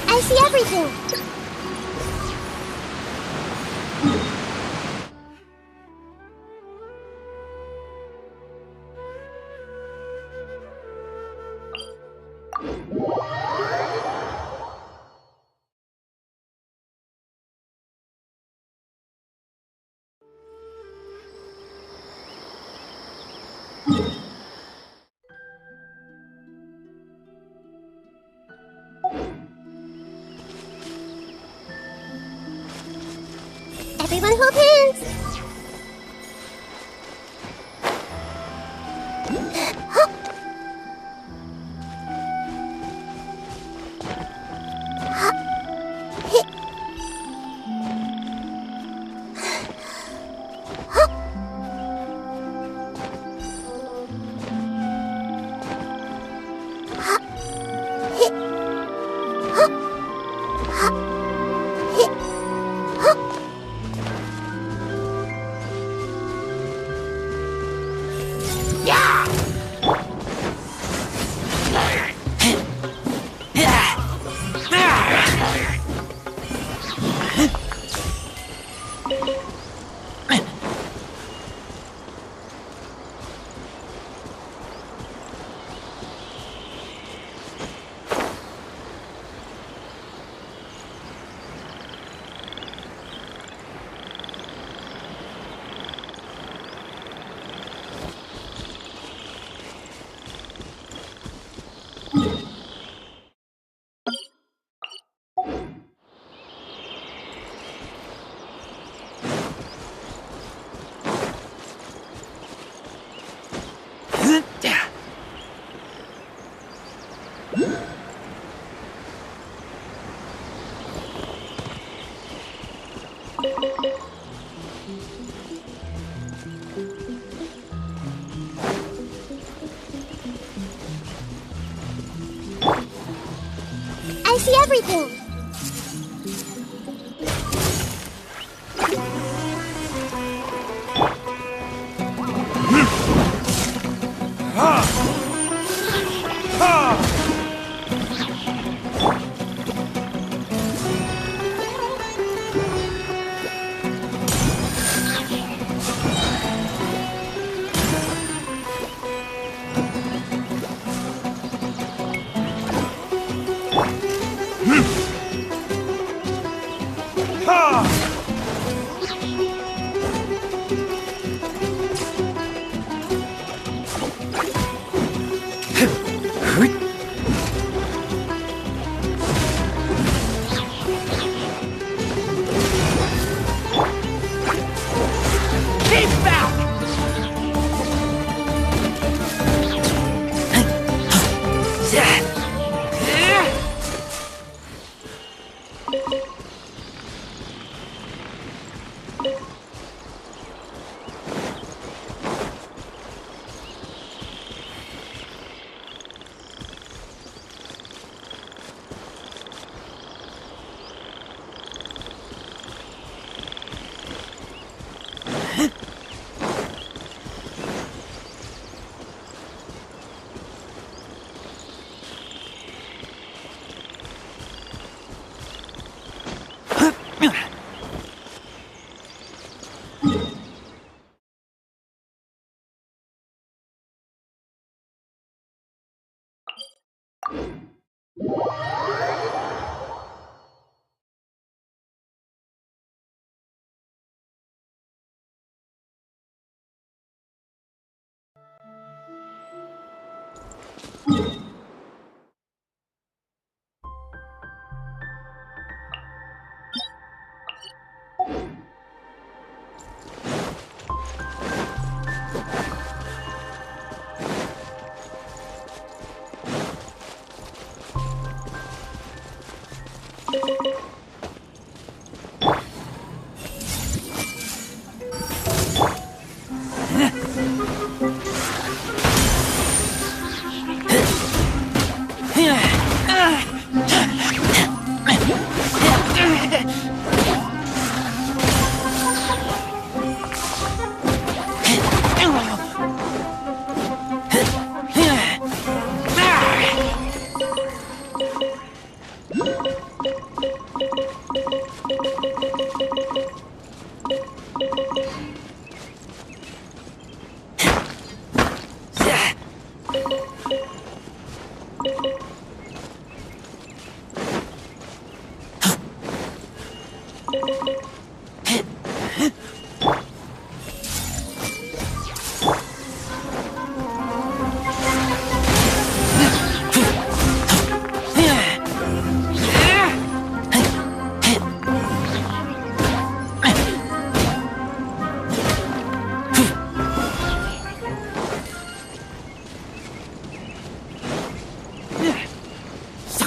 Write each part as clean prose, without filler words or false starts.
I see everything! Everyone hold hands! I see everything!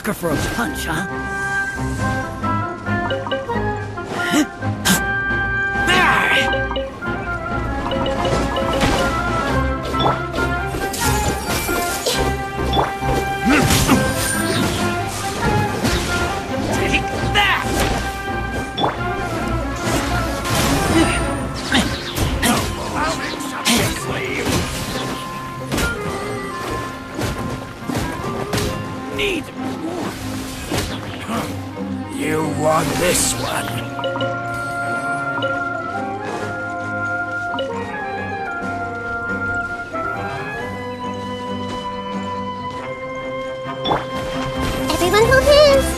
sucker for a punch, huh? You want this one? Everyone hold hands!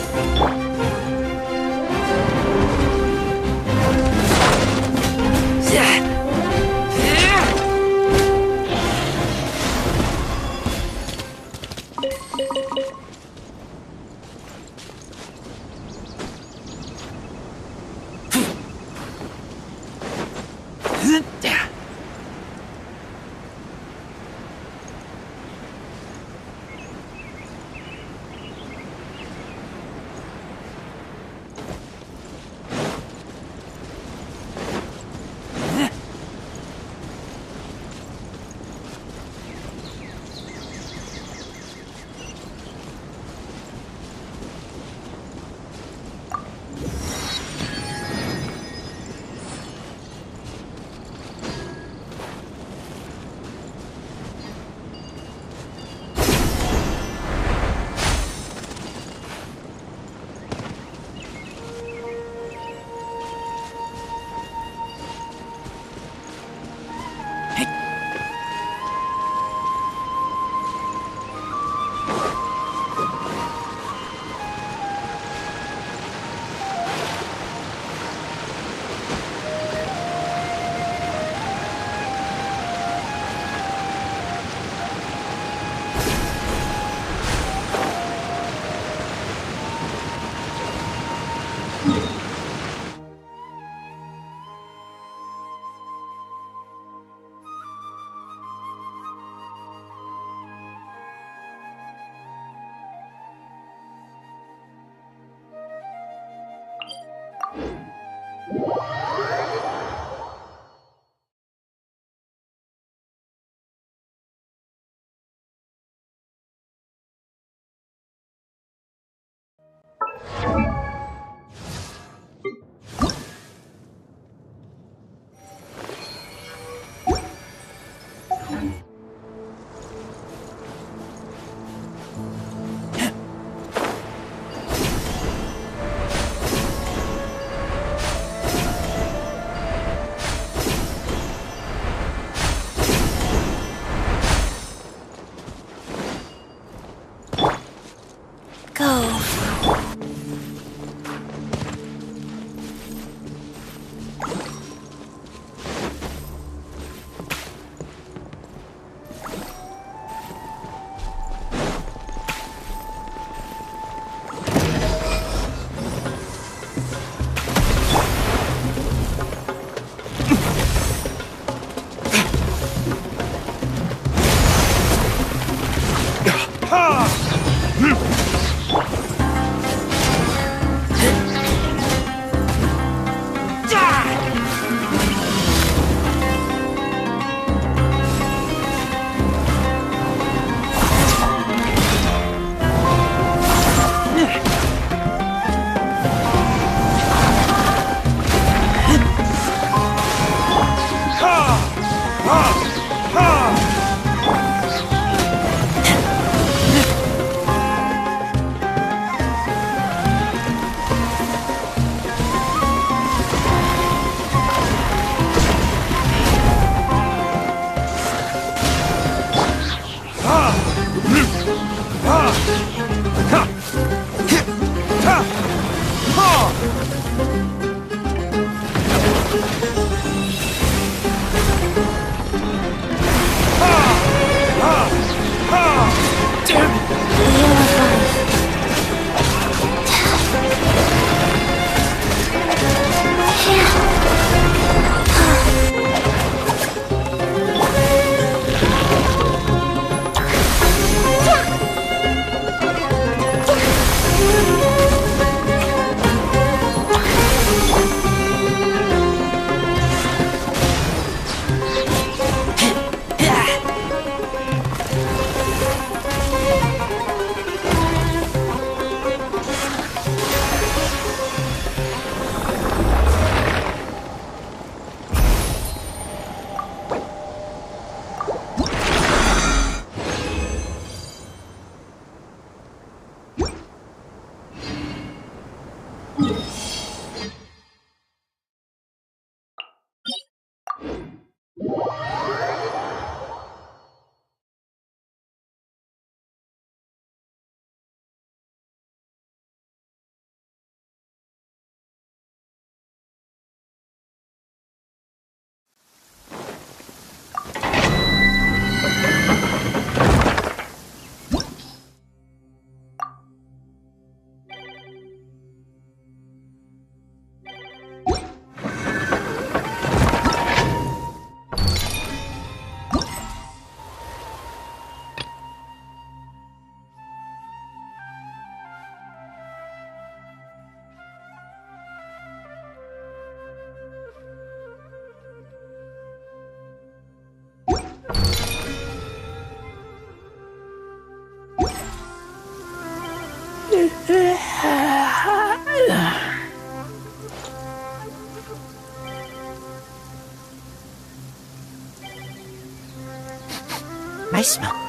I smell.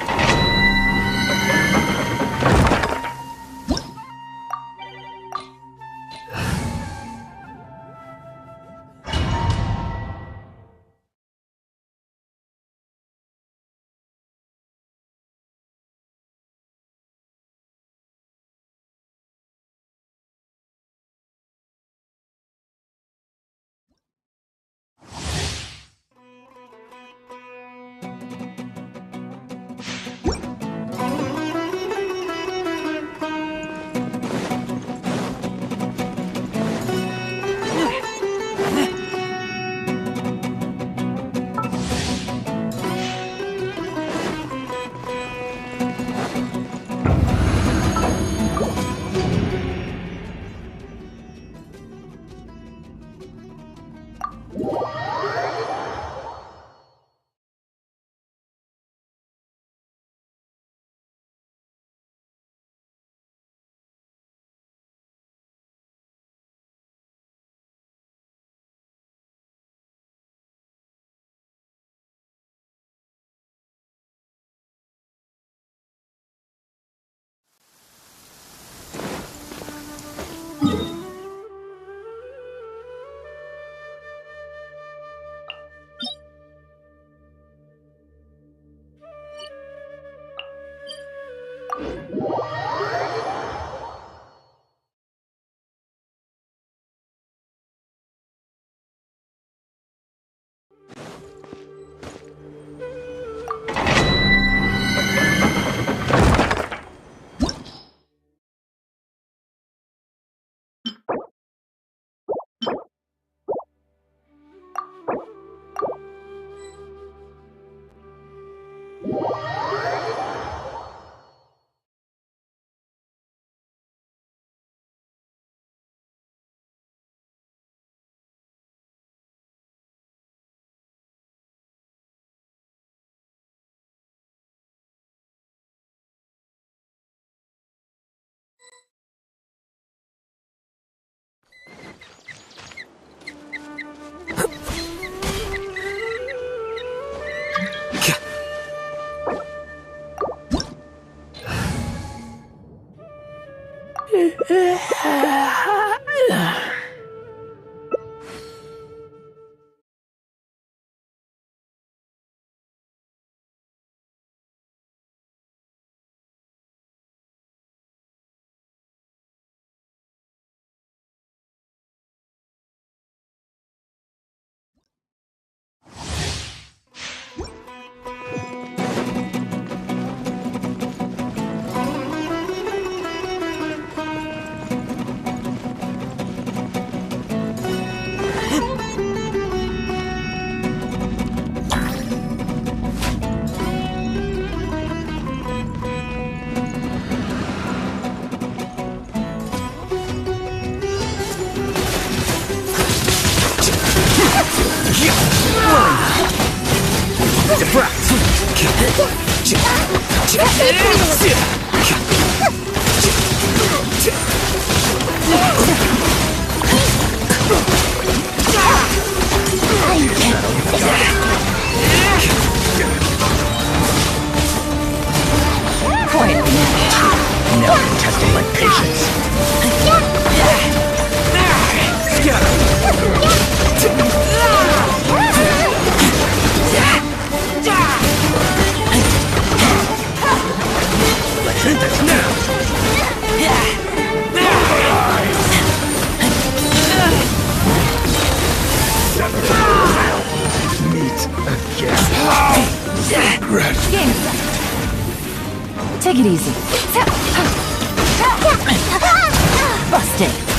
Take it easy. Busted.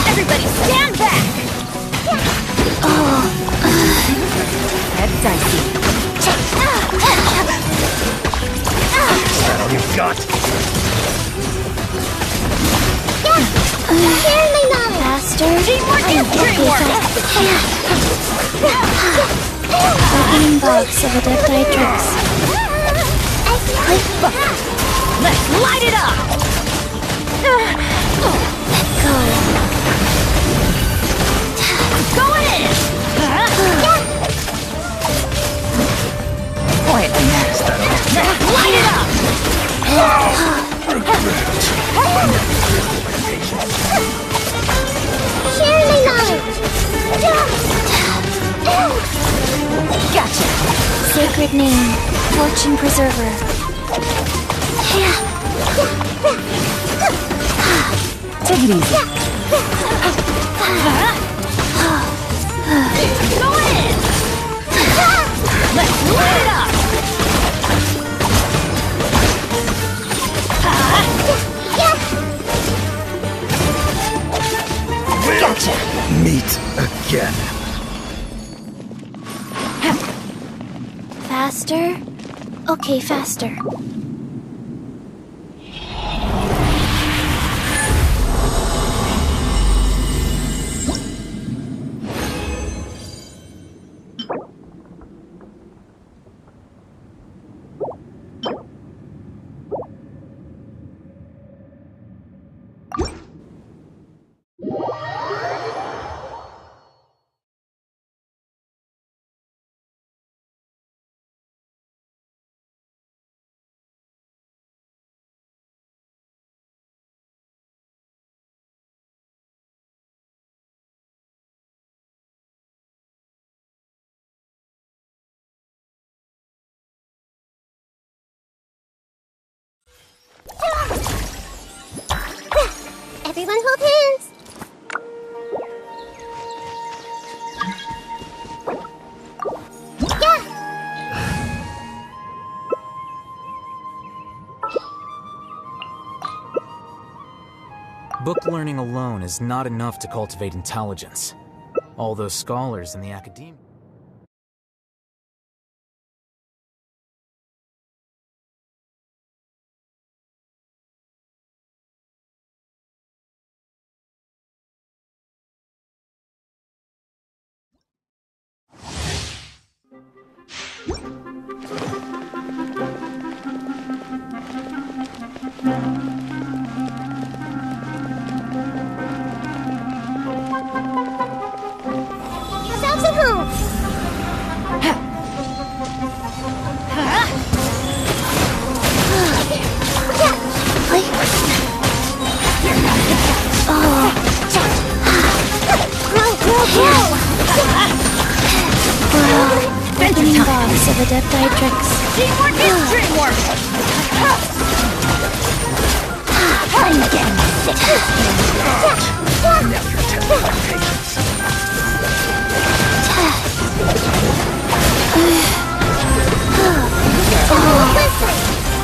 Everybody stand back! Oh. That's dicey. Is that all you've got? Share my knowledge. Faster. Teamwork is dreamwork! Opening box of adepti tricks. Let's light it up! Go. Going in! Quietly next. Let's light it up! Share my knowledge. Gotcha! Sacred name, fortune preserver. Take it easy. Go in! Let's light it up! Gotcha! Meet again. Faster? Okay, faster. Everyone hold hands. Yeah. Book learning alone is not enough to cultivate intelligence. All those scholars in the academia... Yourselves at home. Opening box of adepti tricks. Teamwork is dreamwork! I'm getting sick. Now you're testing my patience.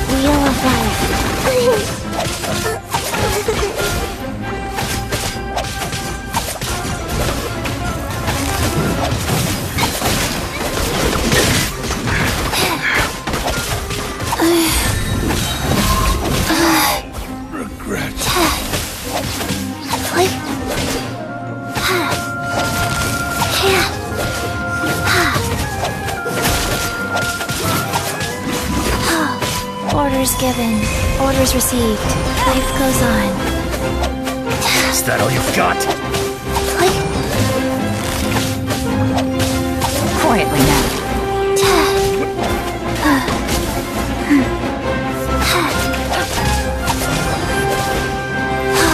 Wheel of life. Orders given. Orders received. Life goes on. Is that all you've got? Quietly now.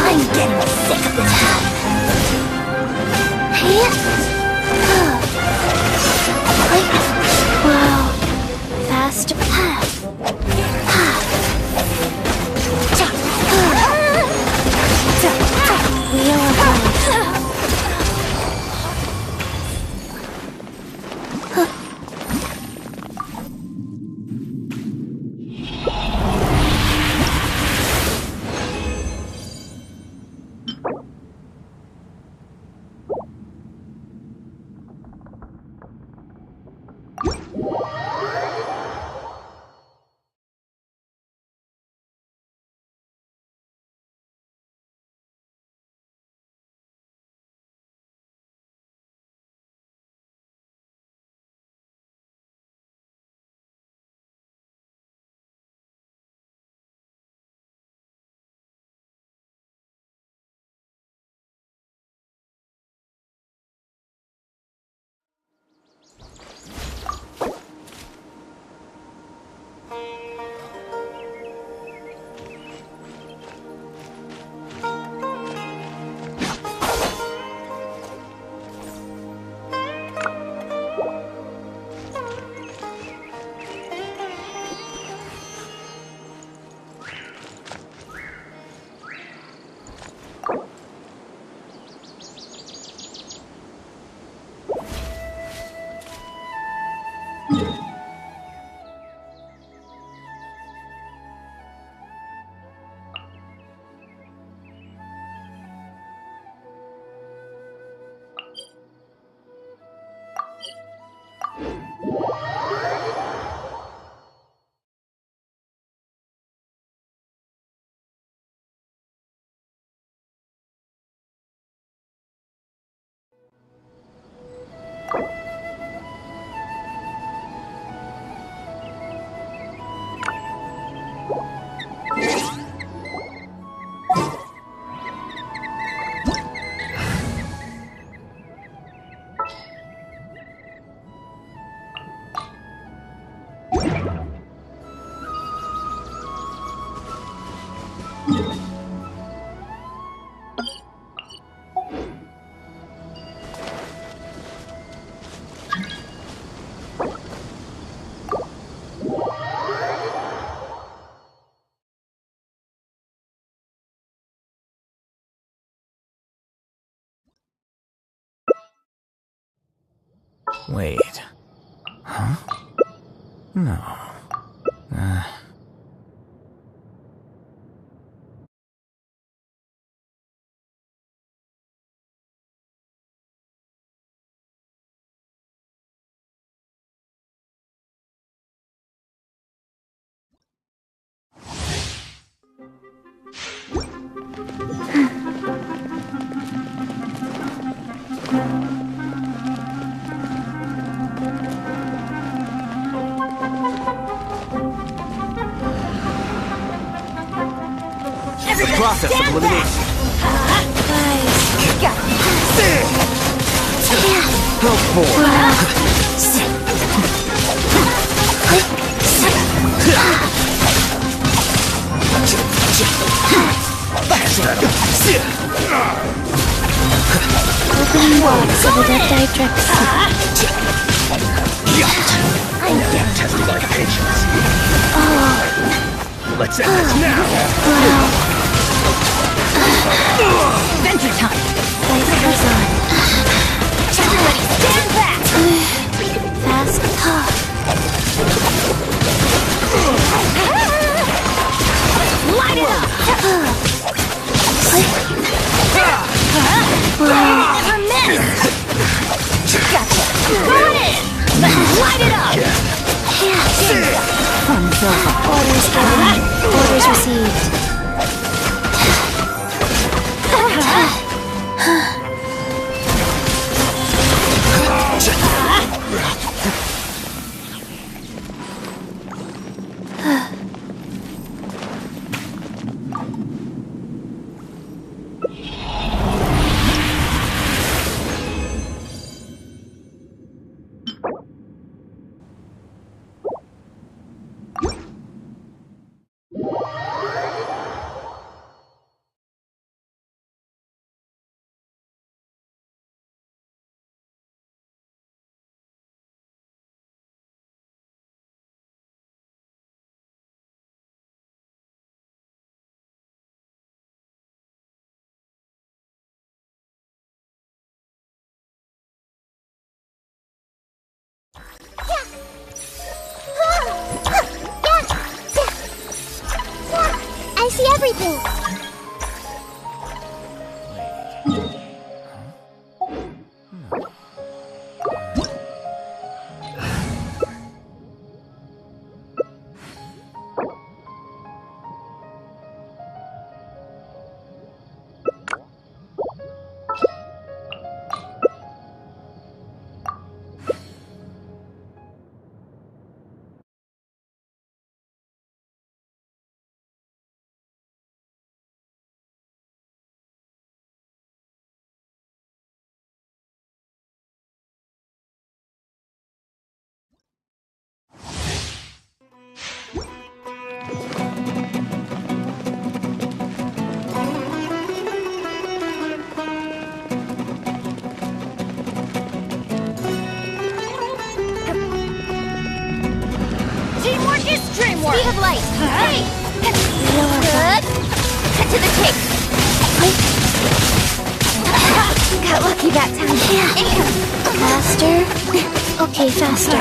I'm getting sick of this. Wow. Fast. Wheel of life. Wait. Huh? No. The process of elimination. Help for. Opening box of the Death Matrix. I'm testing my patience. Let's end this now. Adventure time! Life goes on. Everybody stand back! Fast. Light it up! Never miss! Gotcha! Run in! Light it up! Fun's over. Orders given. Orders received. see everything! Teamwork is dreamwork! Speed of light! Hey! Good! Cut to the chase! Got lucky that time. Faster. Okay, faster.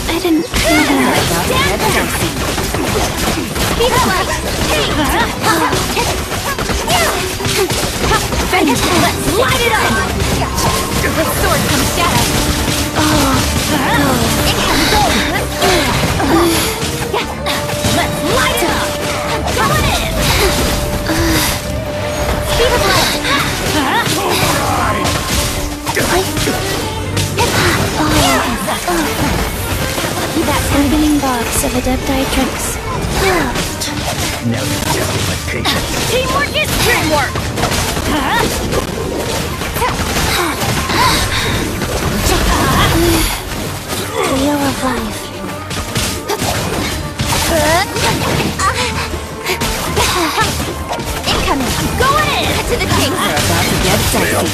I didn't feel that. Speed of light! Let's light it up! With sword comes shadow. Let's light it up! I'm going in! Speed of light! Opening box of Adepti-Trix. Now you test my patience. Teamwork is dreamwork! Wheel of Life. Incoming! I'm going in! Cut to the chase! We're about to get sexy.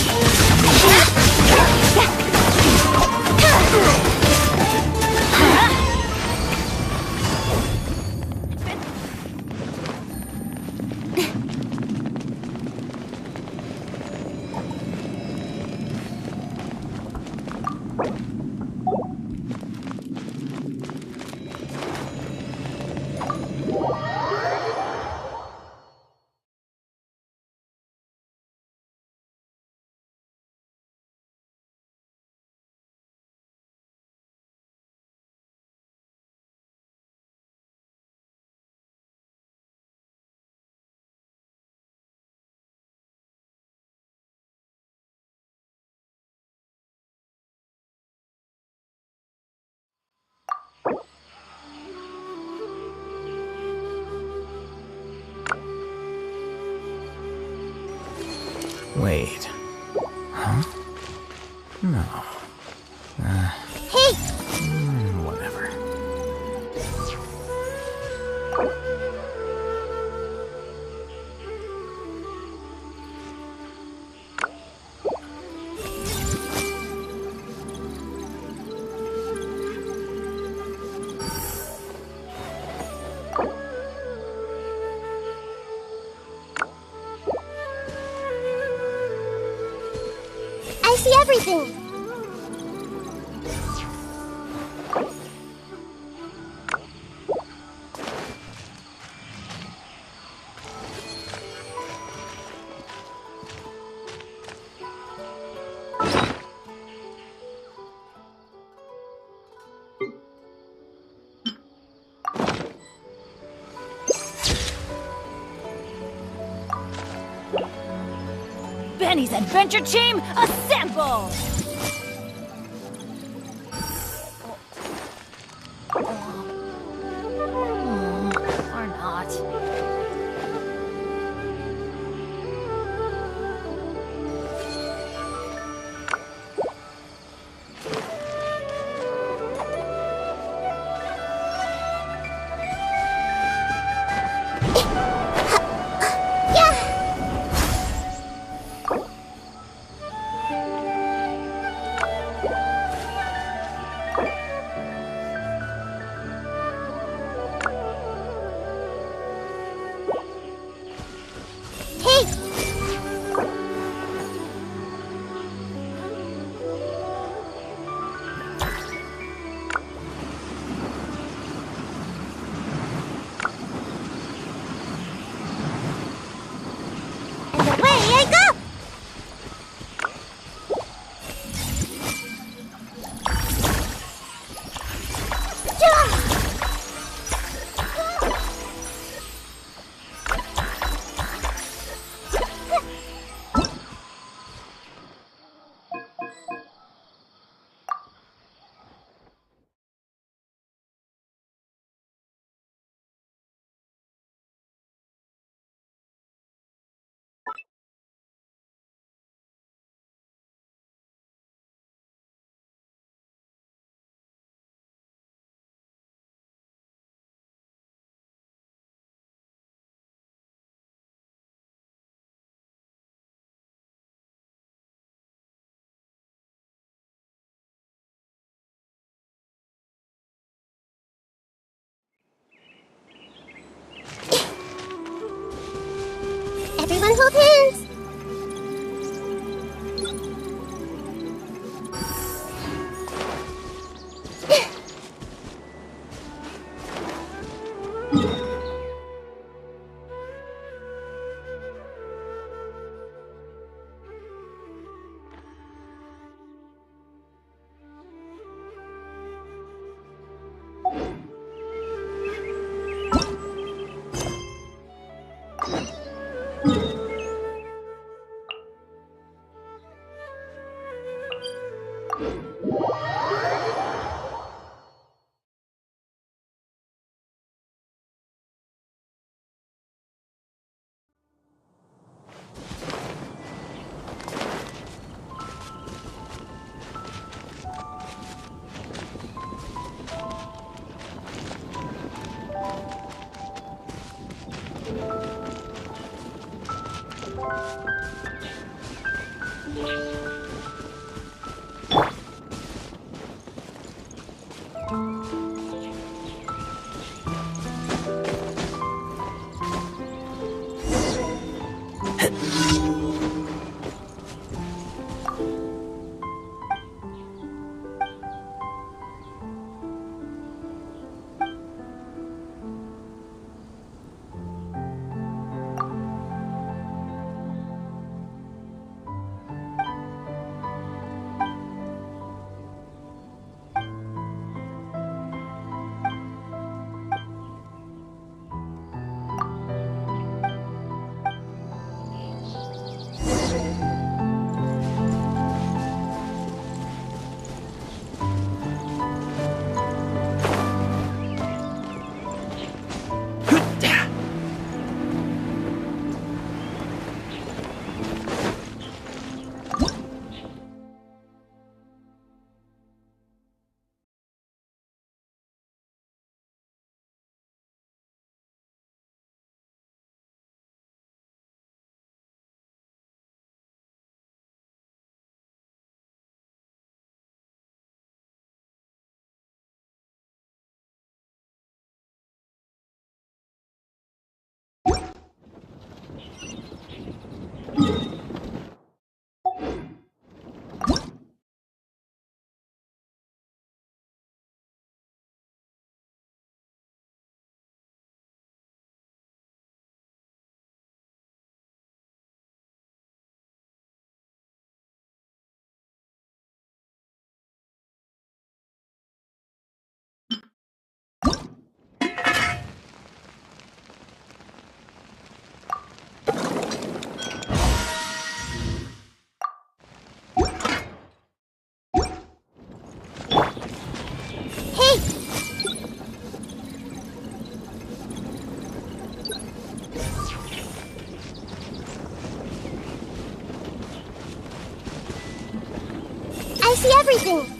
Wait. Huh? No. Hey! Whatever. I see everything! Benny's Adventure Team, assemble! Or not. Everyone hold hands! I see everything!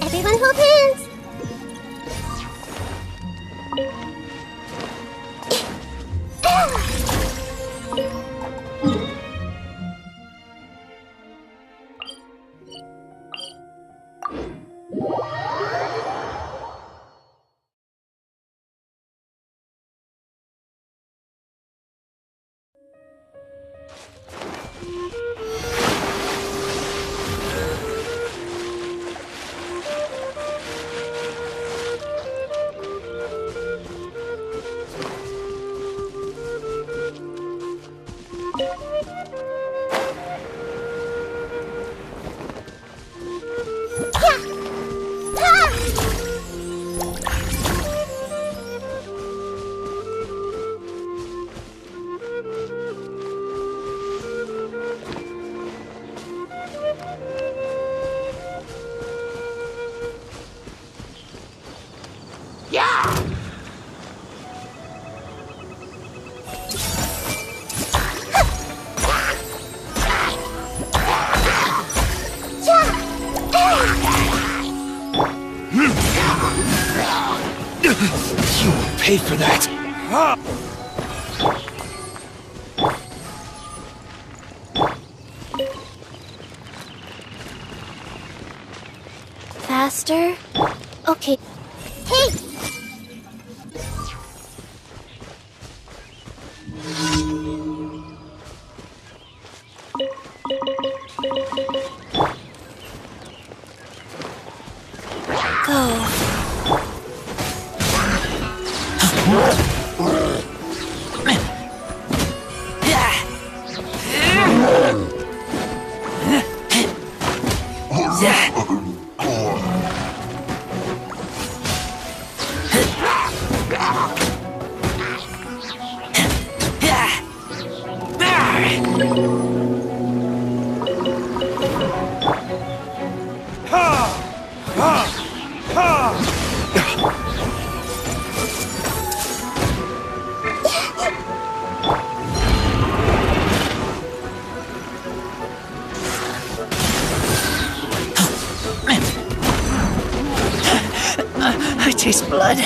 Everyone hold hands! You will pay for that! Faster? Okay. Hey! Go. I taste blood.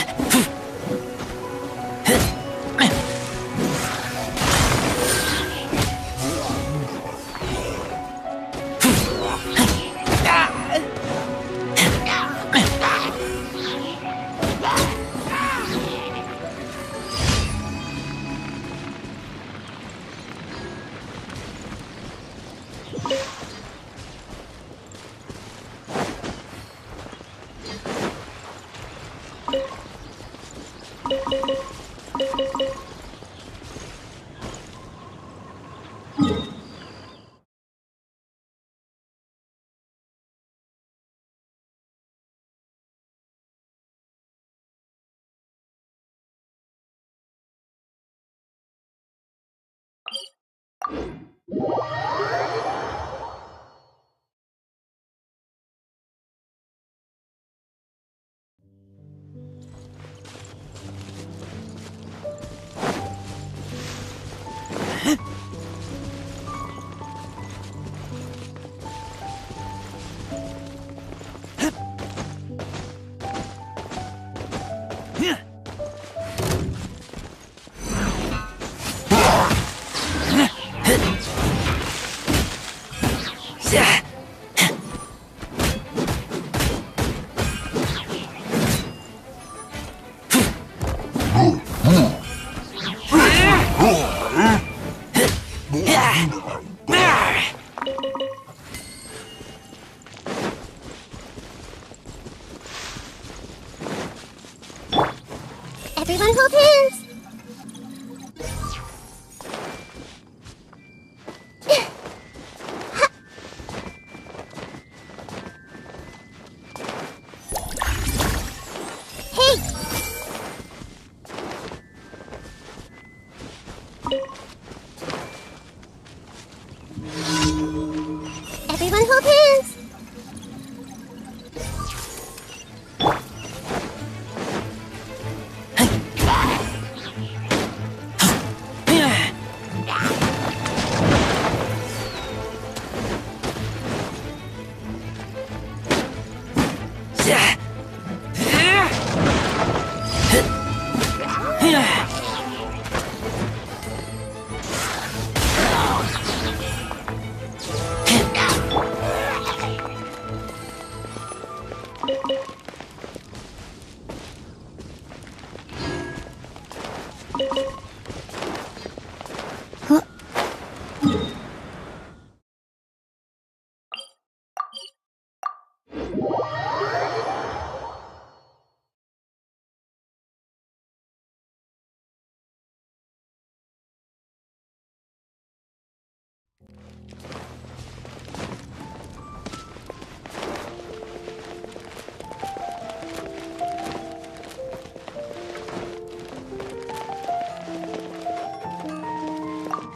Everyone hold hands! Hey! Everyone hold hands!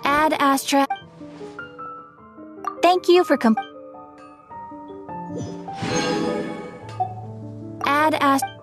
Ad Astra. Thank you for Ad Astra.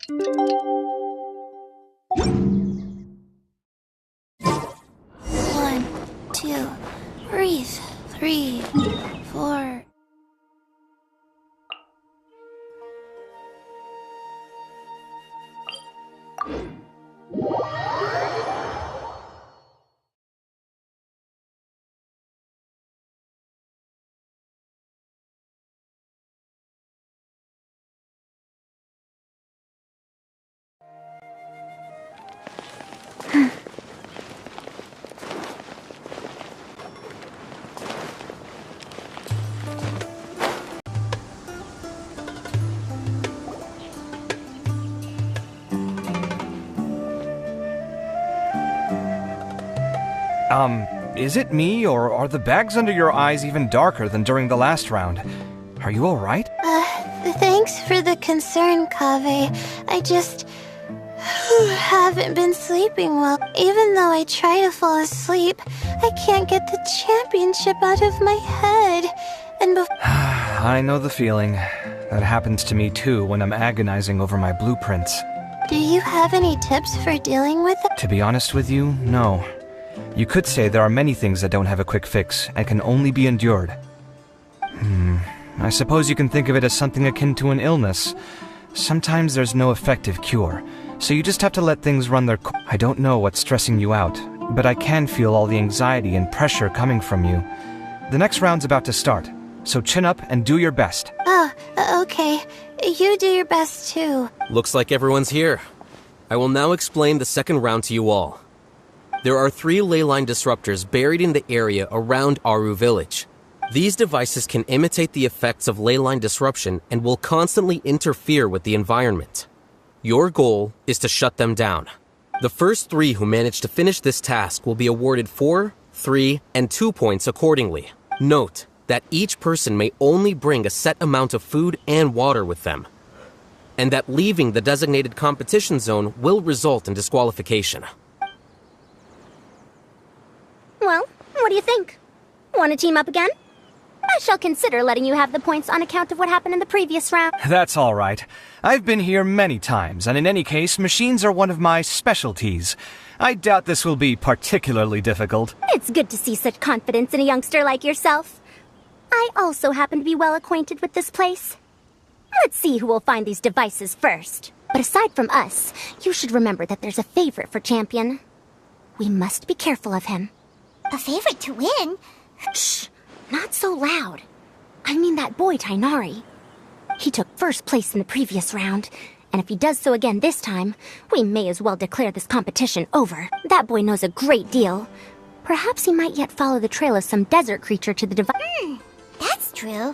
One, two, breathe. 3, 4. Is it me, or are the bags under your eyes even darker than during the last round? Are you alright? Thanks for the concern, Kaveh. I just haven't been sleeping well. Even though I try to fall asleep, I can't get the championship out of my head. And I know the feeling. That happens to me too when I'm agonizing over my blueprints. do you have any tips for dealing with it? To be honest with you, no. You could say there are many things that don't have a quick fix and can only be endured. I suppose you can think of it as something akin to an illness. Sometimes there's no effective cure, so you just have to let things run their course. I don't know what's stressing you out, but I can feel all the anxiety and pressure coming from you. The next round's about to start, so chin up and do your best. Oh, okay. You do your best too. Looks like everyone's here. I will now explain the second round to you all. There are 3 ley line disruptors buried in the area around Aru Village. These devices can imitate the effects of ley line disruption and will constantly interfere with the environment. Your goal is to shut them down. The first 3 who manage to finish this task will be awarded 4, 3, and 2 points accordingly. Note that each person may only bring a set amount of food and water with them, and that leaving the designated competition zone will result in disqualification. Well, what do you think? Want to team up again? I shall consider letting you have the points on account of what happened in the previous round. That's all right. I've been here many times, and in any case, machines are one of my specialties. I doubt this will be particularly difficult. It's good to see such confidence in a youngster like yourself. I also happen to be well acquainted with this place. Let's see who will find these devices first. But aside from us, you should remember that there's a favorite for Champion. We must be careful of him. A favorite to win? Shh! Not so loud. I mean that boy, Tainari. He took first place in the previous round, and if he does so again this time, we may as well declare this competition over. That boy knows a great deal. Perhaps he might yet follow the trail of some desert creature to the device. That's true.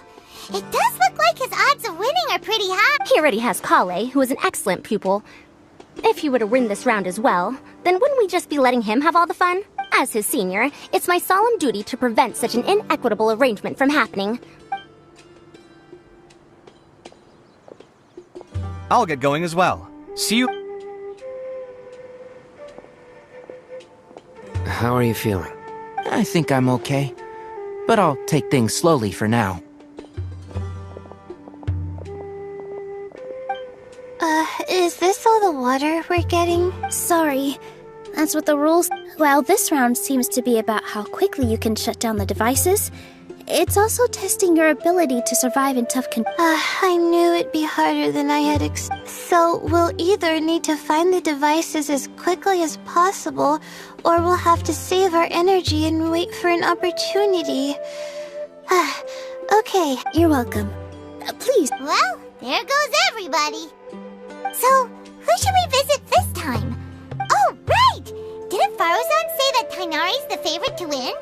It does look like his odds of winning are pretty high. He already has Kale, who is an excellent pupil. If he were to win this round as well, then wouldn't we just be letting him have all the fun? As his senior, it's my solemn duty to prevent such an inequitable arrangement from happening. I'll get going as well. See you. How are you feeling? I think I'm okay, but I'll take things slowly for now. Is this all the water we're getting? Sorry. That's what the rules... While this round seems to be about how quickly you can shut down the devices, it's also testing your ability to survive in tough I knew it'd be harder than I had So we'll either need to find the devices as quickly as possible, or we'll have to save our energy and wait for an opportunity. Okay. You're welcome. Please. Well, there goes everybody. So, who should we visit this time? Oh, right! Didn't Faruzan say that Tainari's the favorite to win?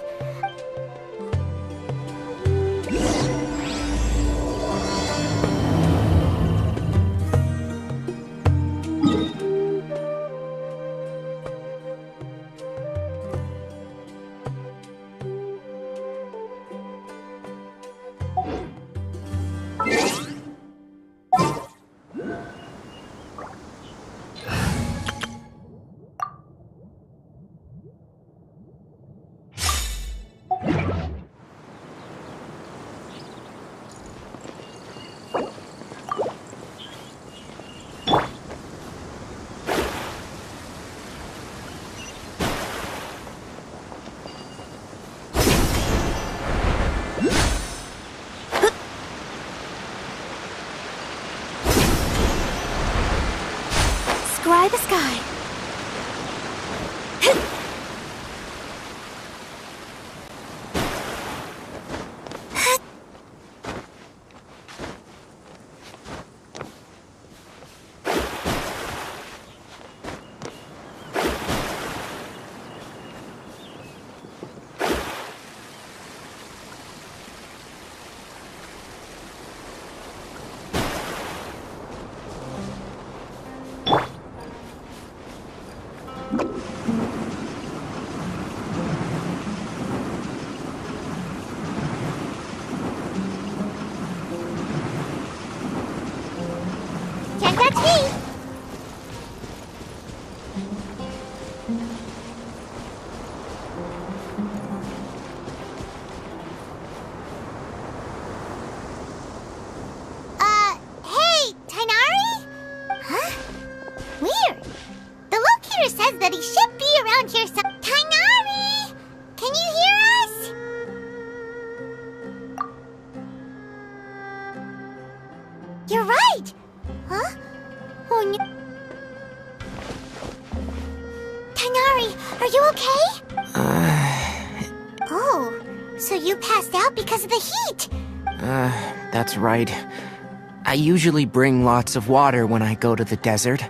scry the sky. Can't touch me! Hey, Tainari? Huh? Weird. The locator says that he should be around here some— Tainari! Can you hear us? You're right! Huh? Oh, no. Tainari, are you okay? Oh, so you passed out because of the heat! That's right. I usually bring lots of water when I go to the desert.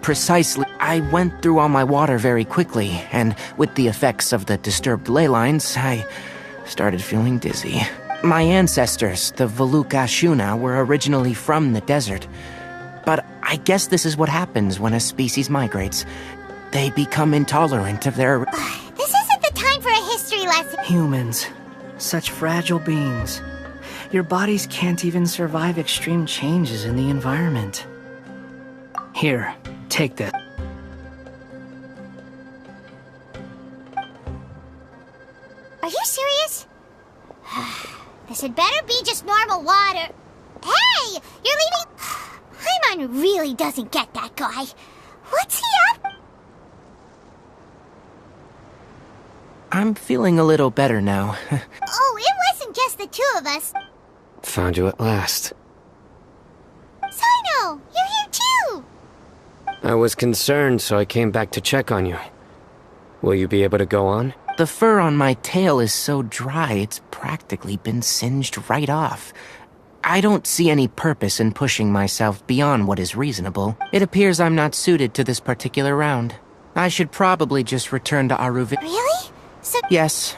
Precisely, I went through all my water very quickly, and with the effects of the disturbed ley lines, I started feeling dizzy. My ancestors, the Valuk-Ashuna, were originally from the desert. But I guess this is what happens when a species migrates. They become intolerant of their— This isn't the time for a history lesson. Humans. Such fragile beings. Your bodies can't even survive extreme changes in the environment. Here, take this. Are you serious? This had better be just normal water. Hey! You're leaving— Paimon really doesn't get that guy. What's he up? I'm feeling a little better now. Oh, it wasn't just the two of us. Found you at last. Sino, you're here too! I was concerned, so I came back to check on you. Will you be able to go on? The fur on my tail is so dry, it's practically been singed right off. I don't see any purpose in pushing myself beyond what is reasonable. It appears I'm not suited to this particular round. I should probably just return to Aruvi— Really? So— Yes.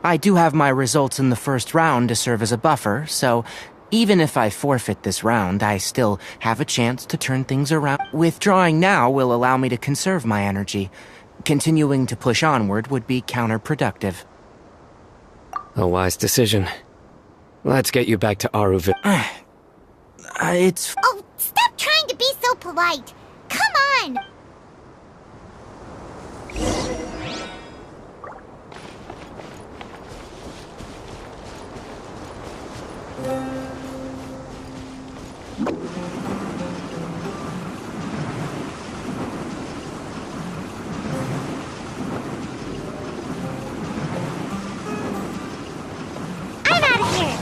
I do have my results in the first round to serve as a buffer, so even if I forfeit this round, I still have a chance to turn things around. Withdrawing now will allow me to conserve my energy. Continuing to push onward would be counterproductive. A wise decision. Let's get you back to Aruvi. It's— Oh, stop trying to be so polite. Come on! I'm out of here!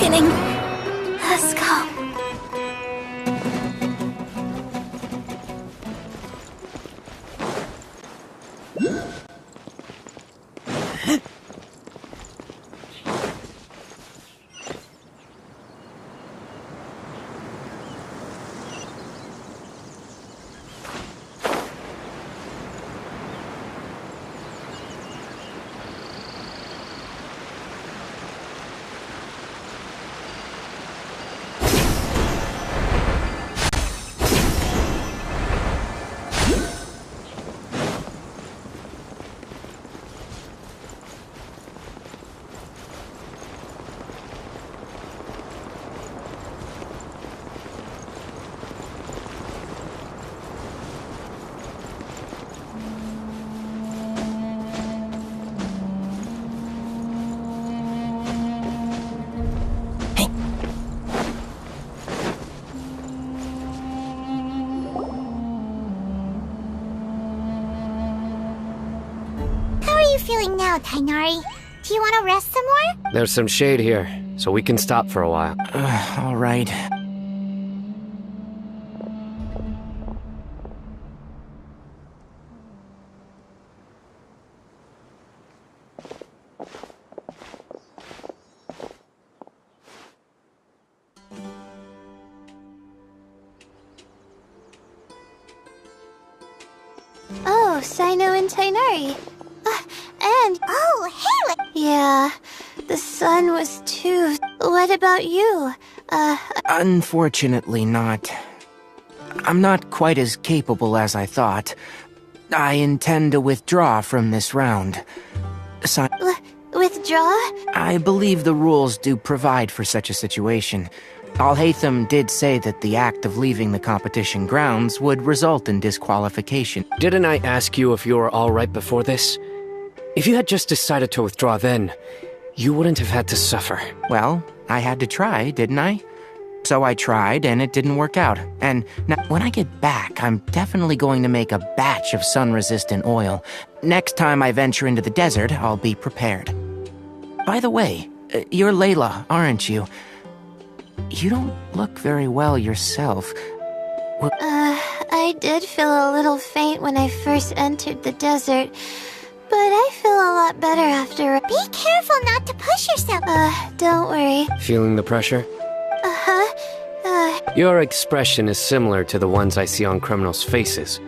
awakening. Let's go. How are you feeling now, Tainari? Do you want to rest some more? There's some shade here, so we can stop for a while. All right. Oh, Sino and Tainari. And... Oh, hey! Yeah, the sun was too... What about you? Unfortunately not. I'm not quite as capable as I thought. I intend to withdraw from this round. Withdraw? I believe the rules do provide for such a situation. Alhaitham did say that the act of leaving the competition grounds would result in disqualification. Didn't I ask you if you were alright before this? If you had just decided to withdraw then, you wouldn't have had to suffer. Well, I had to try, didn't I? So I tried, and it didn't work out. And now, when I get back, I'm definitely going to make a batch of sun-resistant oil. Next time I venture into the desert, I'll be prepared. By the way, you're Layla, aren't you? You don't look very well yourself. I did feel a little faint when I first entered the desert, but I feel a lot better after. Be careful not to push yourself. Don't worry. Feeling the pressure? Your expression is similar to the ones I see on criminals' faces.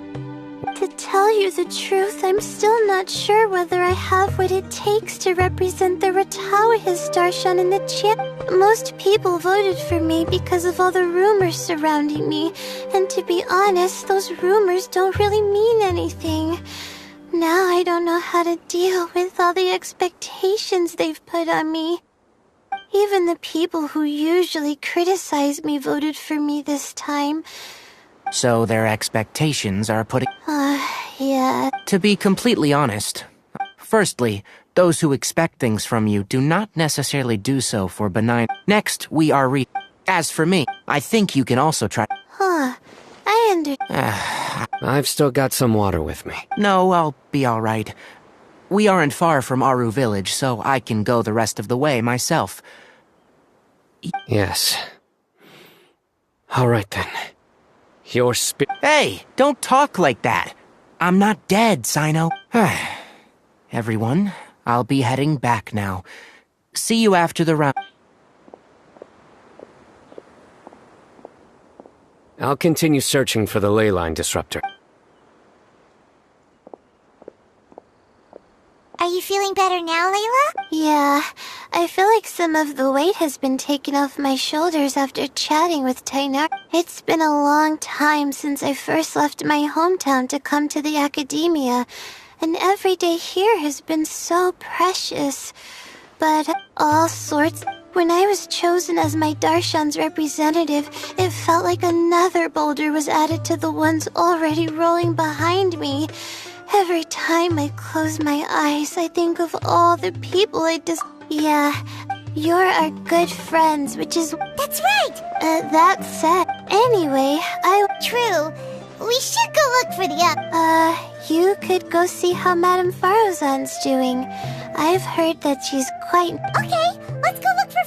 To tell you the truth, I'm still not sure whether I have what it takes to represent the Ratawa Darshan in the champ. Most people voted for me because of all the rumors surrounding me, and to be honest, those rumors don't really mean anything. Now I don't know how to deal with all the expectations they've put on me. Even the people who usually criticize me voted for me this time. So their expectations are putting... Yeah. To be completely honest, firstly, those who expect things from you do not necessarily do so for benign... Next, we are As for me, I think you can also try... I've still got some water with me. No, I'll be alright. We aren't far from Aru village, so I can go the rest of the way myself. Yes. Alright then. Your Hey, don't talk like that. I'm not dead, Sino. Everyone, I'll be heading back now. See you after the round. I'll continue searching for the ley line disruptor. Are you feeling better now, Layla? Yeah, I feel like some of the weight has been taken off my shoulders after chatting with Tainar. It's been a long time since I first left my hometown to come to the academia, and every day here has been so precious. But all sorts... When I was chosen as my Darshan's representative, it felt like another boulder was added to the ones already rolling behind me. Every time I close my eyes, I think of all the people I Yeah, you're our good friends, which is... That's right! That said, anyway, True. We should go look for the you could go see how Madame Farozan's doing. I've heard that she's quite... Okay, let's go look for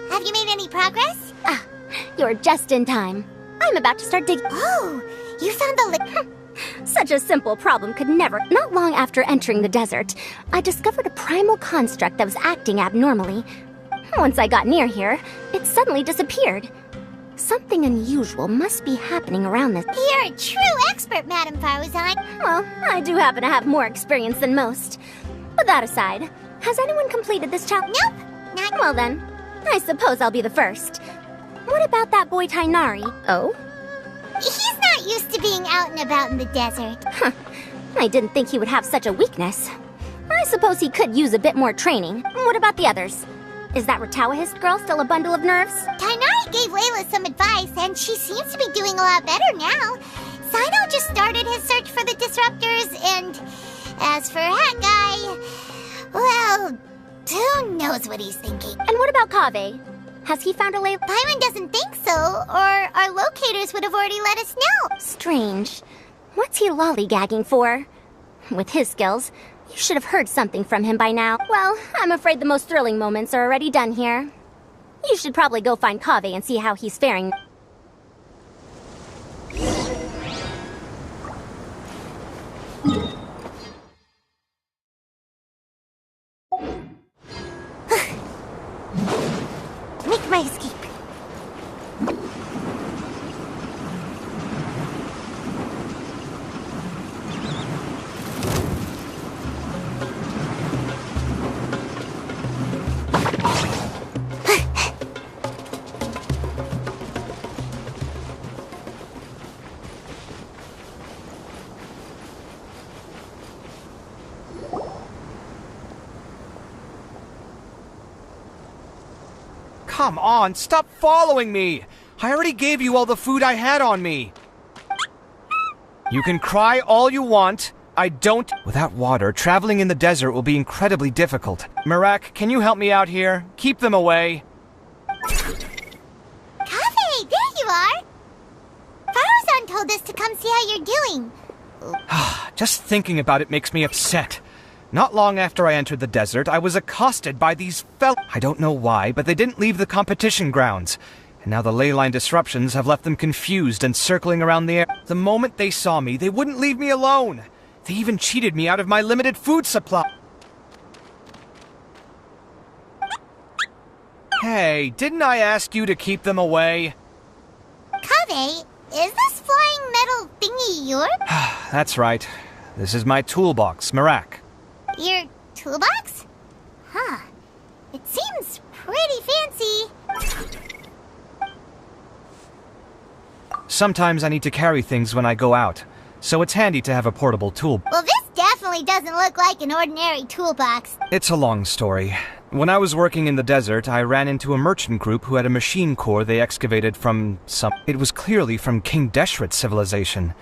Have you made any progress? Ah, you're just in time. I'm about to start digging. Oh, you found the Such a simple problem could never. Not long after entering the desert, I discovered a primal construct that was acting abnormally. Once I got near here, it suddenly disappeared. Something unusual must be happening around this. You're a true expert, Madame Faruzan. Well, I do happen to have more experience than most. But that aside, has anyone completed this challenge? Nope. Not well then, I suppose I'll be the first. What about that boy Tainari? Oh? He's not used to being out and about in the desert. Huh. I didn't think he would have such a weakness. I suppose he could use a bit more training. What about the others? Is that Ratawahist girl still a bundle of nerves? Tainari gave Layla some advice, and she seems to be doing a lot better now. Sino just started his search for the disruptors, and as for Hat Guy, well, who knows what he's thinking. And what about Kaveh? Has he found a Layla? Paimon doesn't think so, or our locators would have already let us know. Strange. What's he lollygagging for? With his skills, you should have heard something from him by now. Well, I'm afraid the most thrilling moments are already done here. You should probably go find Kaveh and see how he's faring. Make my escape. Come on, stop following me! I already gave you all the food I had on me! You can cry all you want, I don't— Without water, traveling in the desert will be incredibly difficult. Merak, can you help me out here? Keep them away. Kaveh, there you are! Faruzan told us to come see how you're doing. Just thinking about it makes me upset. Not long after I entered the desert, I was accosted by these I don't know why, but they didn't leave the competition grounds. And now the ley line disruptions have left them confused and circling around the air. The moment they saw me, they wouldn't leave me alone. They even cheated me out of my limited food supply. Hey, didn't I ask you to keep them away? Kaveh, is this flying metal thingy yours? That's right. This is my toolbox, Merak. Your toolbox? Huh. It seems pretty fancy. Sometimes I need to carry things when I go out, so it's handy to have a portable tool. Well, this definitely doesn't look like an ordinary toolbox. It's a long story. When I was working in the desert, I ran into a merchant group who had a machine core they excavated from some— It was clearly from King Deshret's civilization.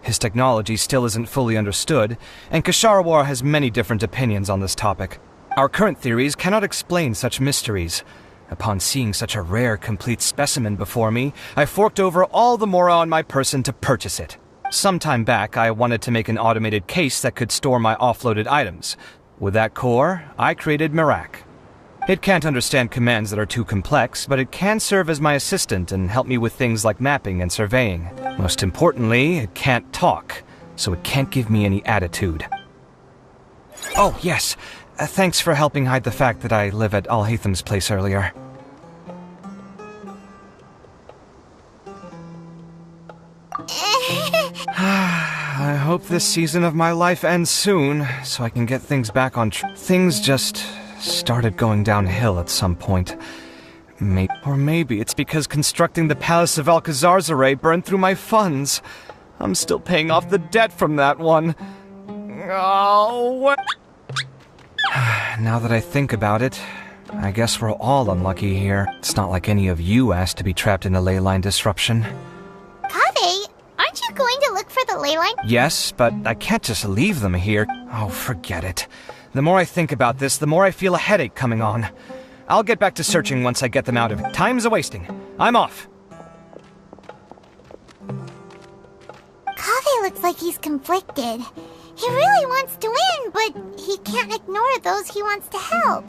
His technology still isn't fully understood, and Kasharawar has many different opinions on this topic. Our current theories cannot explain such mysteries. Upon seeing such a rare, complete specimen before me, I forked over all the mora on my person to purchase it. Some time back, I wanted to make an automated case that could store my offloaded items. With that core, I created Merak. It can't understand commands that are too complex, but it can serve as my assistant and help me with things like mapping and surveying. Most importantly, it can't talk, so it can't give me any attitude. Oh, yes. Thanks for helping hide the fact that I live at Alhatham's place earlier. I hope this season of my life ends soon, so I can get things back on track. Things just started going downhill at some point. Maybe it's because constructing the Palace of Alcazar's burned through my funds. I'm still paying off the debt from that one. Oh, what? Now that I think about it, I guess we're all unlucky here. It's not like any of you asked to be trapped in a ley line disruption. Kaveh, aren't you going to look for the ley line? Yes, but I can't just leave them here. Oh, forget it. The more I think about this, the more I feel a headache coming on. I'll get back to searching once I get them out of it. Time's a-wasting. I'm off. Kaveh looks like he's conflicted. He really wants to win, but he can't ignore those he wants to help.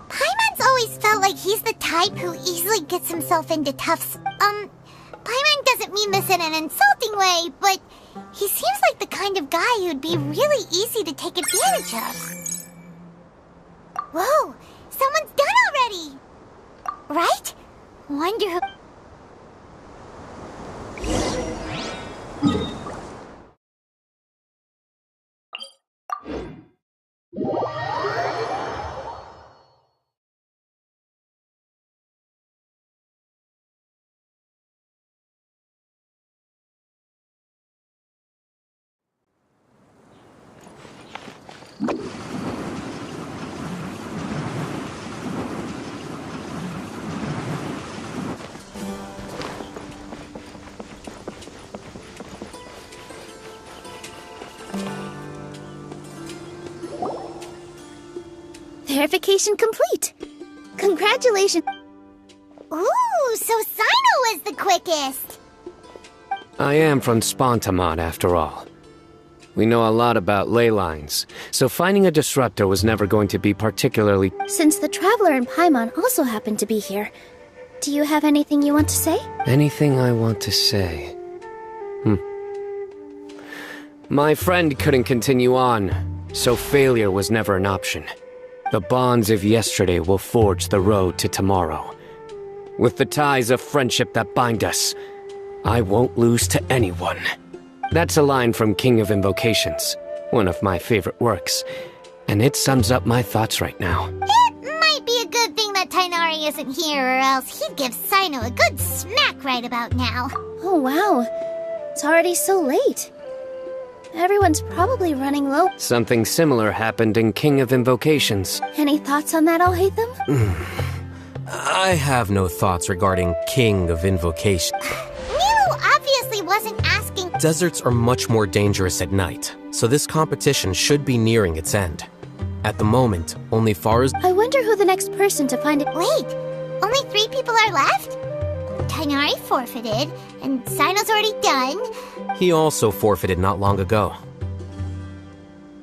Paimon's always felt like he's the type who easily gets himself into Paimon doesn't mean this in an insulting way, but he seems like the kind of guy who'd be really easy to take advantage of. Whoa, someone's done already! Right? Wonder who... Verification complete. Congratulations. Ooh, so Sino was the quickest! I am from Spontamon, after all. We know a lot about ley lines, so finding a disruptor was never going to be particularly... Since the Traveler and Paimon also happen to be here, do you have anything you want to say? Anything I want to say? My friend couldn't continue on, so failure was never an option. The bonds of yesterday will forge the road to tomorrow. With the ties of friendship that bind us, I won't lose to anyone. That's a line from King of Invocations, one of my favorite works, and it sums up my thoughts right now. It might be a good thing that Tainari isn't here, or else he'd give Sino a good smack right about now. Oh wow, it's already so late. Everyone's probably running low. Something similar happened in King of Invocations. Any thoughts on that, Alhaitham? I have no thoughts regarding King of Invocation. Nero obviously wasn't asking. Deserts are much more dangerous at night, so this competition should be nearing its end. At the moment, only Farah's... I wonder who the next person to find it... Wait, only 3 people are left? Tainari forfeited, and Sino's already done. He also forfeited not long ago.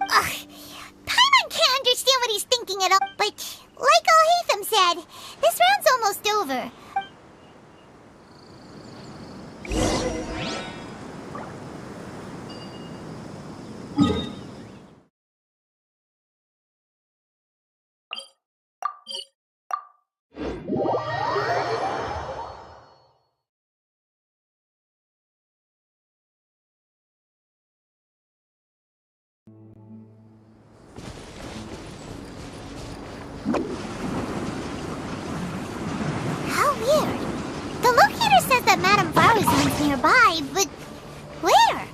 Ugh, Paimon can't understand what he's thinking at all, but like Alhaitham said, this round's almost over. How weird. The locator says that Madame Varuzine's nearby, but where?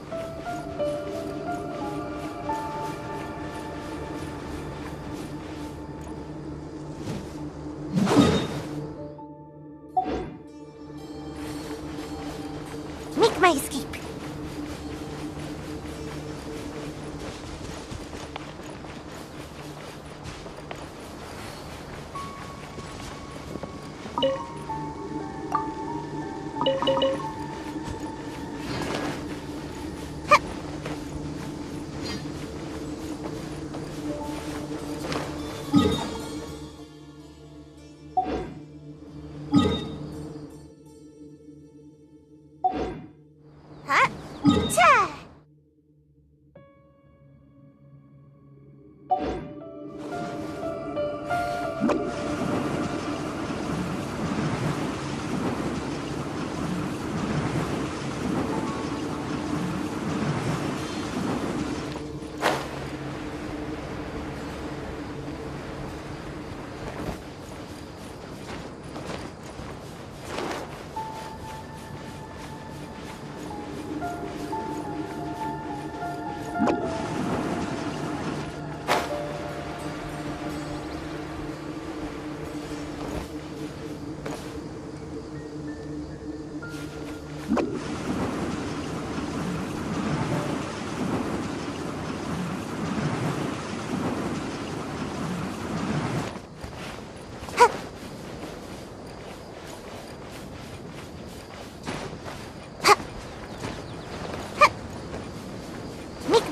Make my escape.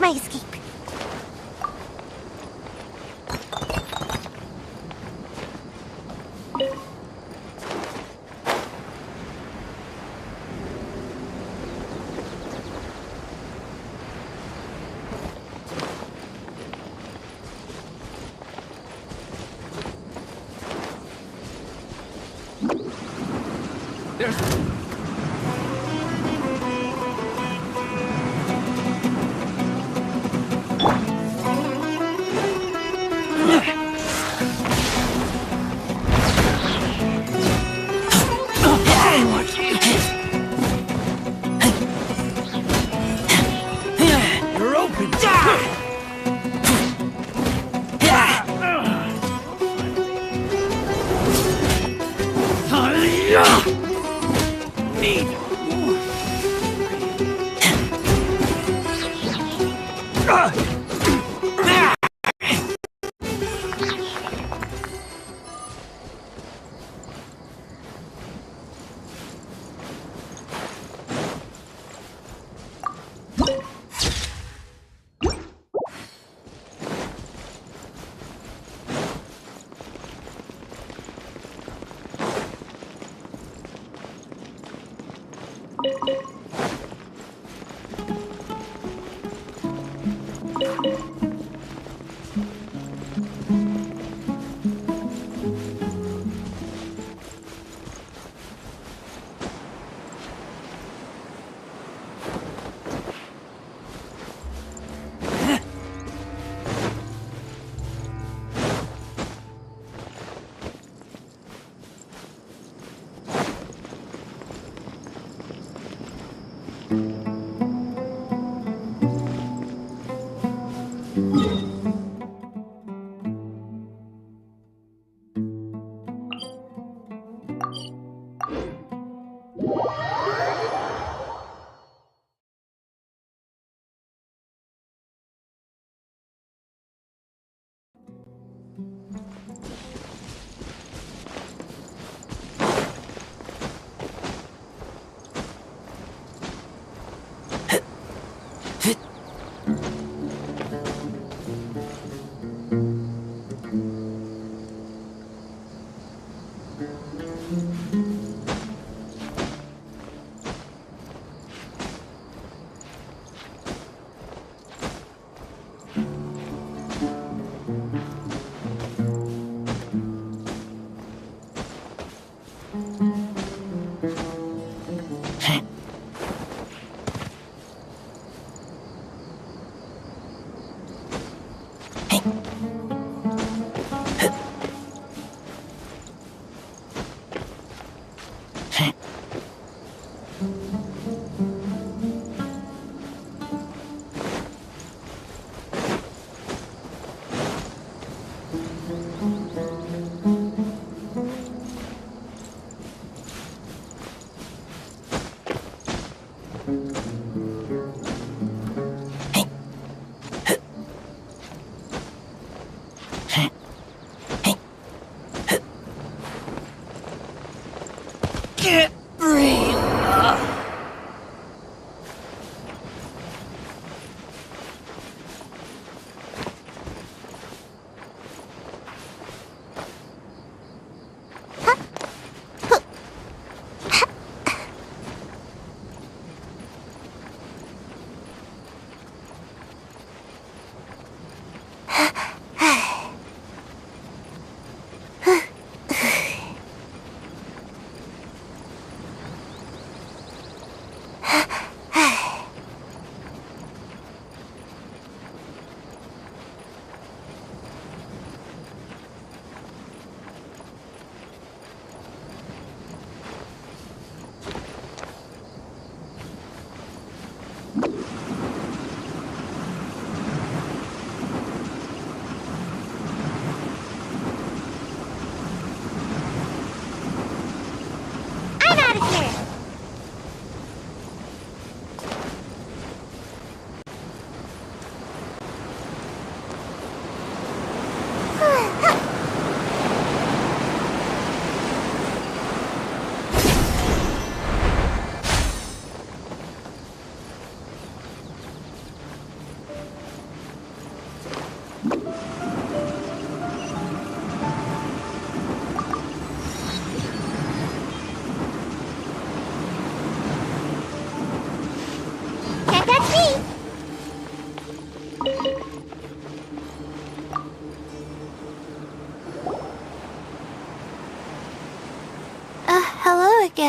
my escape.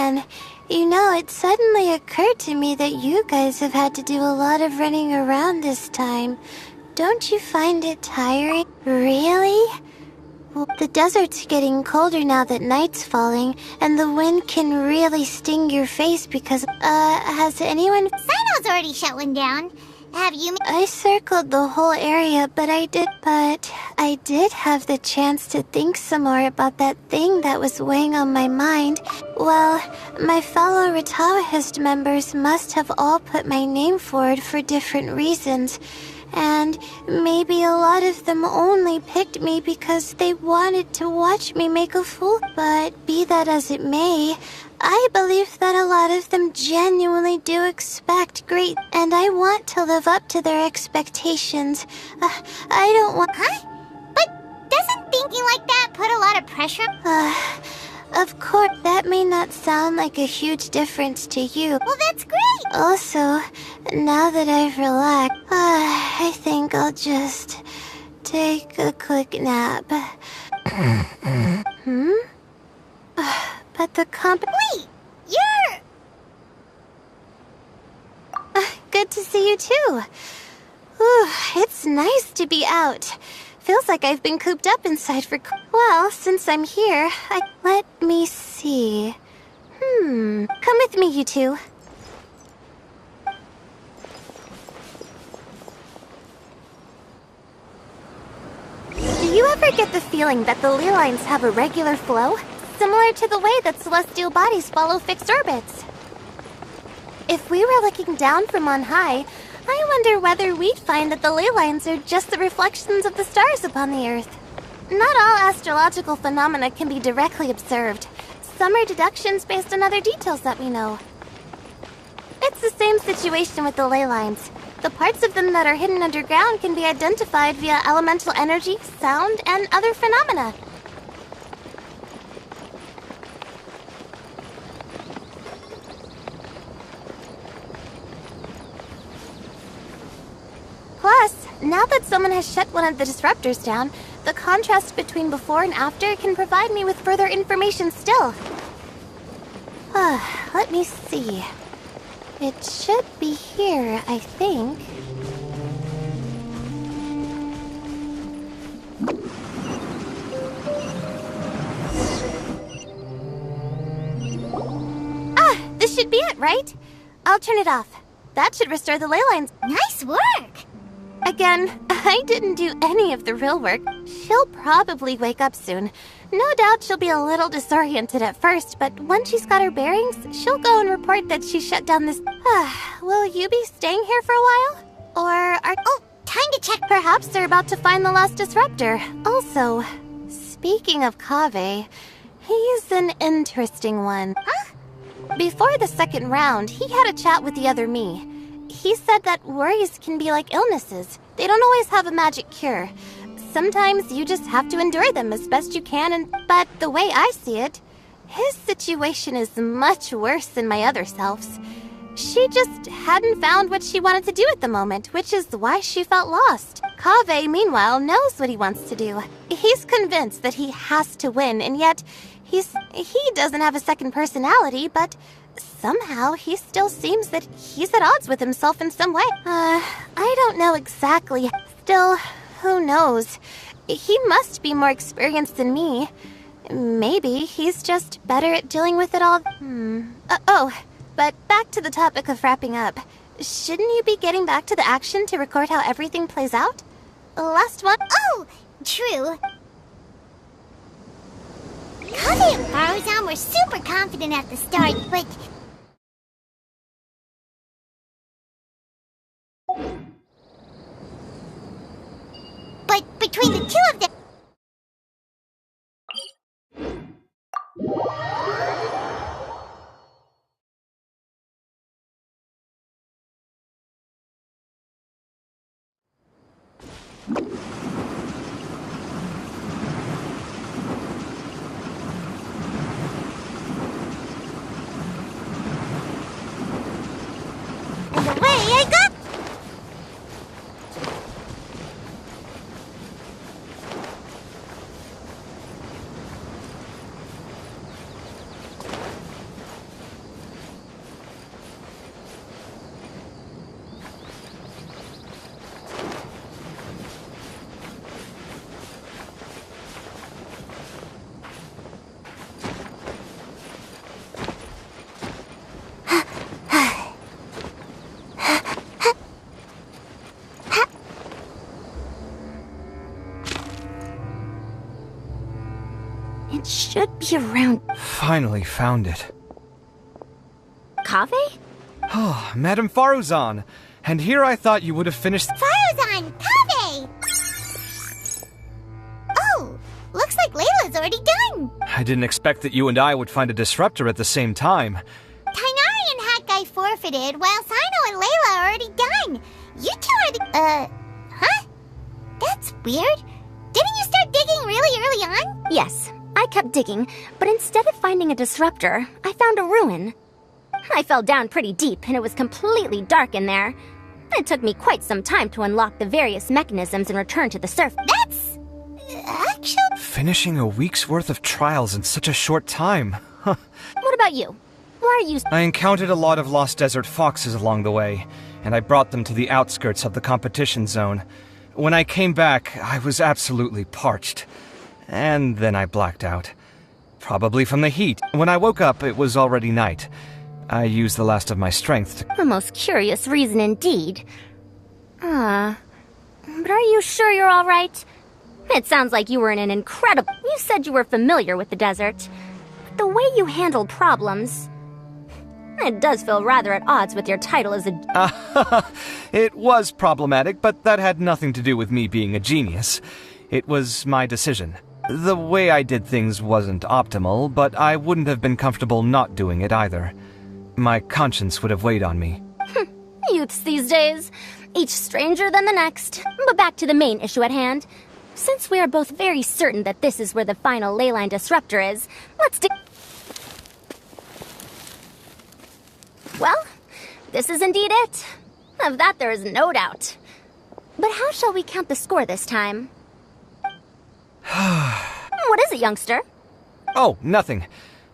again. You know, it suddenly occurred to me that you guys have had to do a lot of running around this time. Don't you find it tiring? Really? Well, the desert's getting colder now that night's falling, and the wind can really sting your face because, has anyone... Sino's already shut one down. Have you... I circled the whole area, but I did have the chance to think some more about that thing that was weighing on my mind. Well, my fellow Retawahist members must have all put my name forward for different reasons. And maybe a lot of them only picked me because they wanted to watch me make a fool. But be that as it may, I believe that a lot of them genuinely do expect great, and I want to live up to their expectations. I don't want... Huh? But doesn't thinking like that put a lot of pressure? Of course, that may not sound like a huge difference to you. Well, that's great! Also, now that I've relaxed, I think I'll just take a quick nap. But the Wait! You're... Good to see you too. Ooh, it's nice to be out. Feels like I've been cooped up inside for... Well, since I'm here, let me see. Come with me, you two. Do you ever get the feeling that the ley lines have a regular flow? Similar to the way that celestial bodies follow fixed orbits. If we were looking down from on high, I wonder whether we'd find that the ley lines are just the reflections of the stars upon the Earth. Not all astrological phenomena can be directly observed. Some are deductions based on other details that we know. It's the same situation with the ley lines. The parts of them that are hidden underground can be identified via elemental energy, sound, and other phenomena. Plus, now that someone has shut one of the disruptors down, the contrast between before and after can provide me with further information still. Let me see. It should be here, I think. This should be it, right? I'll turn it off. That should restore the ley lines. Nice work! Again, I didn't do any of the real work. She'll probably wake up soon. No doubt she'll be a little disoriented at first, but once she's got her bearings, she'll go and report that she shut down this... Will you be staying here for a while? Or are... Oh, time to check. Perhaps they're about to find the last disruptor. Also, speaking of Kaveh, he's an interesting one. Huh? Before the second round, he had a chat with the other me. He said that worries can be like illnesses. They don't always have a magic cure. Sometimes you just have to endure them as best you can, but the way I see it, his situation is much worse than my other self's. She just hadn't found what she wanted to do at the moment, which is why she felt lost. Kaveh, meanwhile, knows what he wants to do. He's convinced that he has to win, and yet he doesn't have a second personality, but somehow he still seems that he's at odds with himself in some way. I don't know exactly. Still, who knows? He must be more experienced than me. Maybe he's just better at dealing with it all. But back to the topic of wrapping up. Shouldn't you be getting back to the action to record how everything plays out? Last one. Oh, true. Kaveh and Baruzan were super confident at the start, but... But between the two of them... And away I go! should be around... Finally found it. Kaveh? Oh, Madame Faruzan. And here I thought you would have finished... Faruzan! Kaveh! Oh, looks like Layla's already done. I didn't expect that you and I would find a disruptor at the same time. Tainari and Hakai forfeited, while Sino and Layla are already done. You two are the... huh? That's weird. Didn't you start digging really early on? Yes, I kept digging, but instead of finding a disruptor, I found a ruin. I fell down pretty deep, and it was completely dark in there. It took me quite some time to unlock the various mechanisms and return to the surface. That's... actually... Finishing a week's worth of trials in such a short time. Huh. What about you? Why are you... I encountered a lot of lost desert foxes along the way, and I brought them to the outskirts of the competition zone. When I came back, I was absolutely parched. And then I blacked out. Probably from the heat. When I woke up, it was already night. I used the last of my strength to... A most curious reason indeed. But are you sure you're all right? It sounds like you were in an incredible... You said you were familiar with the desert. But the way you handled problems... It does feel rather at odds with your title as a... It was problematic, but that had nothing to do with me being a genius. It was my decision. The way I did things wasn't optimal, but I wouldn't have been comfortable not doing it either. My conscience would have weighed on me. Youths these days. Each stranger than the next. But back to the main issue at hand. Since we are both very certain that this is where the final leyline disruptor is, let's Well, this is indeed it. Of that there is no doubt. But how shall we count the score this time? What is it, youngster? Oh, nothing.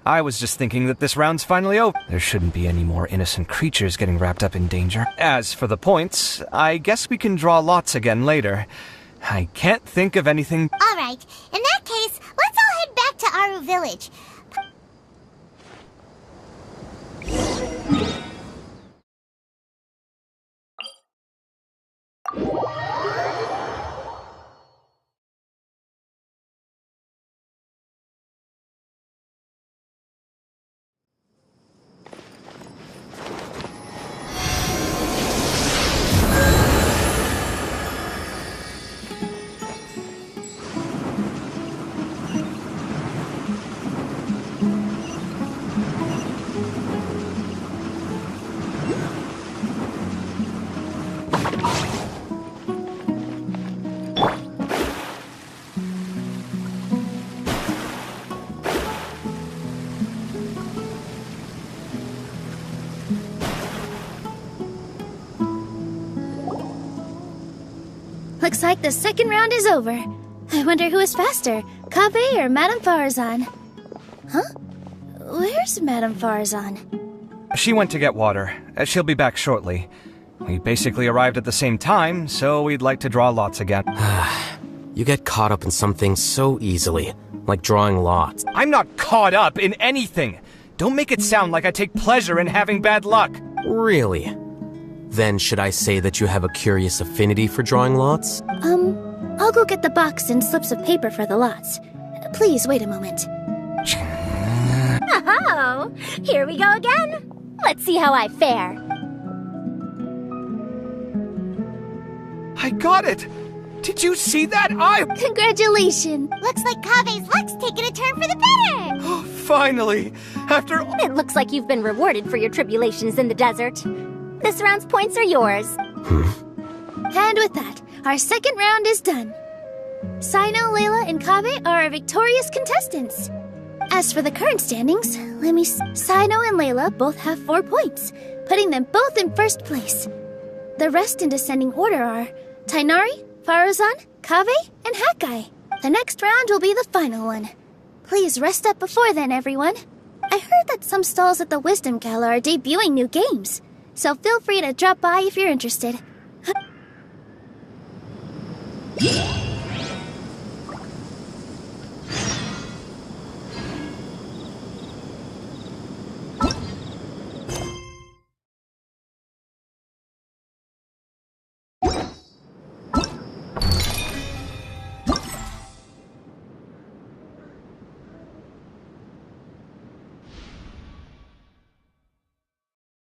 I was just thinking that this round's finally over. There shouldn't be any more innocent creatures getting wrapped up in danger. As for the points, I guess we can draw lots again later. I can't think of anything... Alright, in that case, let's all head back to Aru Village. Looks like the second round is over. I wonder who is faster, Kaveh or Madame Farzan? Huh? Where's Madame Farzan? She went to get water. She'll be back shortly. We basically arrived at the same time, so we'd like to draw lots again. You get caught up in some things so easily, like drawing lots. I'm not caught up in anything! Don't make it sound like I take pleasure in having bad luck! Really? Then should I say that you have a curious affinity for drawing lots? I'll go get the box and slips of paper for the lots. Please wait a moment. Oh, here we go again. Let's see how I fare. I got it! Did you see that? Congratulations! Looks like Kaveh's luck's taking a turn for the better! Finally! After... It looks like you've been rewarded for your tribulations in the desert. This round's points are yours. And with that, our second round is done. Sino, Layla, and Kaveh are our victorious contestants. As for the current standings, let me Sino and Layla both have 4 points, putting them both in first place. The rest in descending order are Tainari, Faruzan, Kaveh, and Hakai. The next round will be the final one. Please rest up before then, everyone. I heard that some stalls at the Wisdom Gala are debuting new games, so feel free to drop by if you're interested.